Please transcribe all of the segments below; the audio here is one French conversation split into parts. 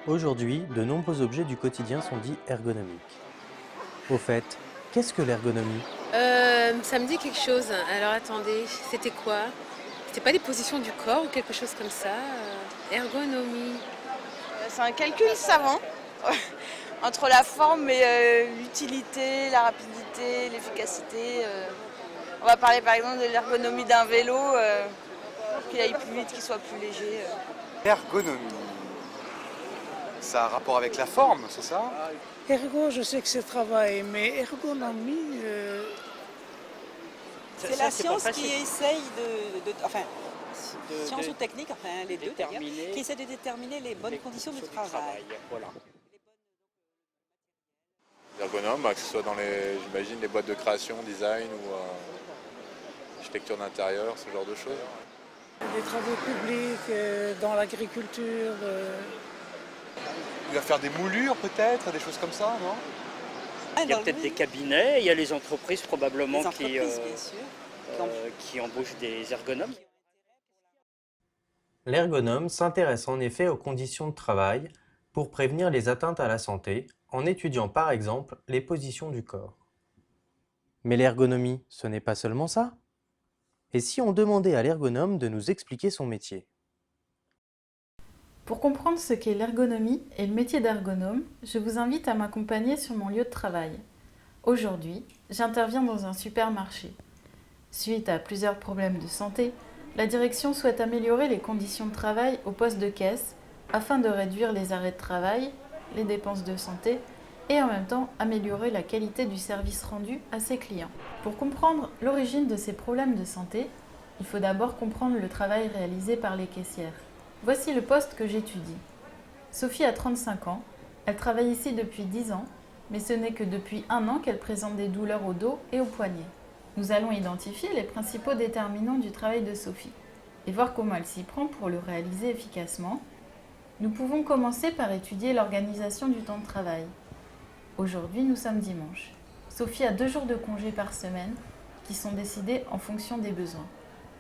Aujourd'hui, de nombreux objets du quotidien sont dits ergonomiques. Au fait, qu'est-ce que l'ergonomie? Ça me dit quelque chose. Alors attendez, c'était quoi? C'était pas des positions du corps ou quelque chose comme ça? Ergonomie. C'est un calcul savant entre la forme et l'utilité, la rapidité, l'efficacité. On va parler par exemple de l'ergonomie d'un vélo pour qu'il aille plus vite, qu'il soit plus léger. Ergonomie. Ça a un rapport avec la forme, c'est ça? Ergo, je sais que c'est travail, mais ergonomie, C'est la science qui essaye science ou technique, enfin les deux d'ailleurs, qui essaie de déterminer les bonnes conditions du travail. Voilà. Ergonome, que ce soit dans j'imagine, les boîtes de création, design ou architecture d'intérieur, ce genre de choses. des travaux publics, dans l'agriculture. Il va faire des moulures peut-être, des choses comme ça, non? Il y a peut-être des cabinets, il y a les entreprises probablement Les entreprises, bien sûr. qui embauchent des ergonomes. L'ergonome s'intéresse en effet aux conditions de travail pour prévenir les atteintes à la santé, en étudiant par exemple les positions du corps. Mais l'ergonomie, ce n'est pas seulement ça. Et si on demandait à l'ergonome de nous expliquer son métier? Pour comprendre ce qu'est l'ergonomie et le métier d'ergonome, je vous invite à m'accompagner sur mon lieu de travail. Aujourd'hui, j'interviens dans un supermarché. Suite à plusieurs problèmes de santé, la direction souhaite améliorer les conditions de travail au poste de caisse afin de réduire les arrêts de travail, les dépenses de santé et en même temps améliorer la qualité du service rendu à ses clients. Pour comprendre l'origine de ces problèmes de santé, il faut d'abord comprendre le travail réalisé par les caissières. Voici le poste que j'étudie. Sophie a 35 ans, elle travaille ici depuis 10 ans, mais ce n'est que depuis 1 an qu'elle présente des douleurs au dos et aux poignets. Nous allons identifier les principaux déterminants du travail de Sophie et voir comment elle s'y prend pour le réaliser efficacement. Nous pouvons commencer par étudier l'organisation du temps de travail. Aujourd'hui, nous sommes dimanche. Sophie a 2 jours de congé par semaine qui sont décidés en fonction des besoins.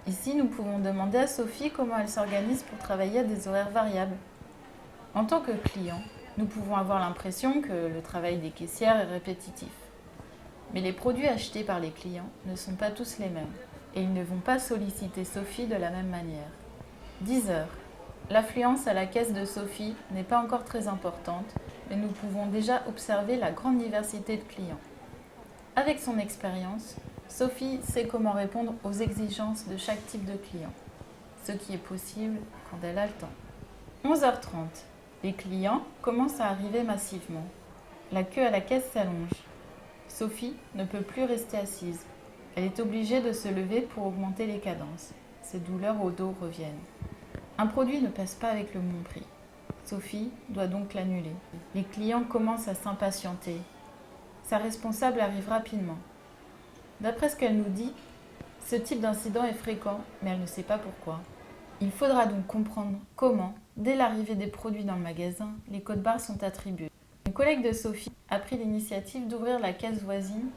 Ici, nous pouvons demander à Sophie comment elle s'organise pour travailler à des horaires variables. En tant que client, nous pouvons avoir l'impression que le travail des caissières est répétitif. Mais les produits achetés par les clients ne sont pas tous les mêmes et ils ne vont pas solliciter Sophie de la même manière. 10 heures. L'affluence à la caisse de Sophie n'est pas encore très importante, mais nous pouvons déjà observer la grande diversité de clients. Avec son expérience, Sophie sait comment répondre aux exigences de chaque type de client, ce qui est possible quand elle a le temps. 11h30. Les clients commencent à arriver massivement. La queue à la caisse s'allonge. Sophie ne peut plus rester assise. Elle est obligée de se lever pour augmenter les cadences. Ses douleurs au dos reviennent. Un produit ne passe pas avec le bon prix. Sophie doit donc l'annuler. Les clients commencent à s'impatienter. Sa responsable arrive rapidement. D'après ce qu'elle nous dit, ce type d'incident est fréquent, mais elle ne sait pas pourquoi. Il faudra donc comprendre comment, dès l'arrivée des produits dans le magasin, les codes barres sont attribués. Une collègue de Sophie a pris l'initiative d'ouvrir la caisse voisine.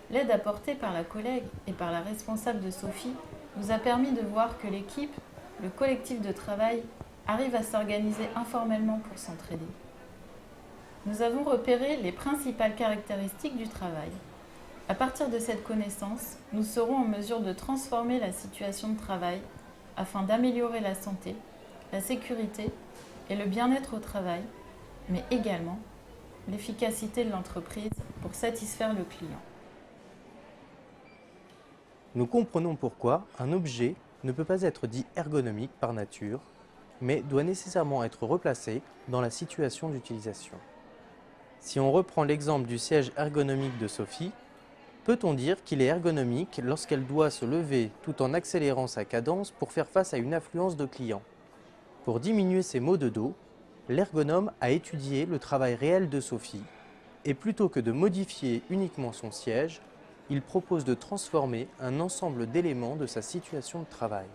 L'aide apportée par la collègue et par la responsable de Sophie nous a permis de voir que l'équipe, le collectif de travail, arrive à s'organiser informellement pour s'entraider. Nous avons repéré les principales caractéristiques du travail. À partir de cette connaissance, nous serons en mesure de transformer la situation de travail afin d'améliorer la santé, la sécurité et le bien-être au travail, mais également l'efficacité de l'entreprise pour satisfaire le client. Nous comprenons pourquoi un objet ne peut pas être dit ergonomique par nature, mais doit nécessairement être replacé dans la situation d'utilisation. Si on reprend l'exemple du siège ergonomique de Sophie, peut-on dire qu'il est ergonomique lorsqu'elle doit se lever tout en accélérant sa cadence pour faire face à une affluence de clients? Pour diminuer ses maux de dos, l'ergonome a étudié le travail réel de Sophie et plutôt que de modifier uniquement son siège, il propose de transformer un ensemble d'éléments de sa situation de travail.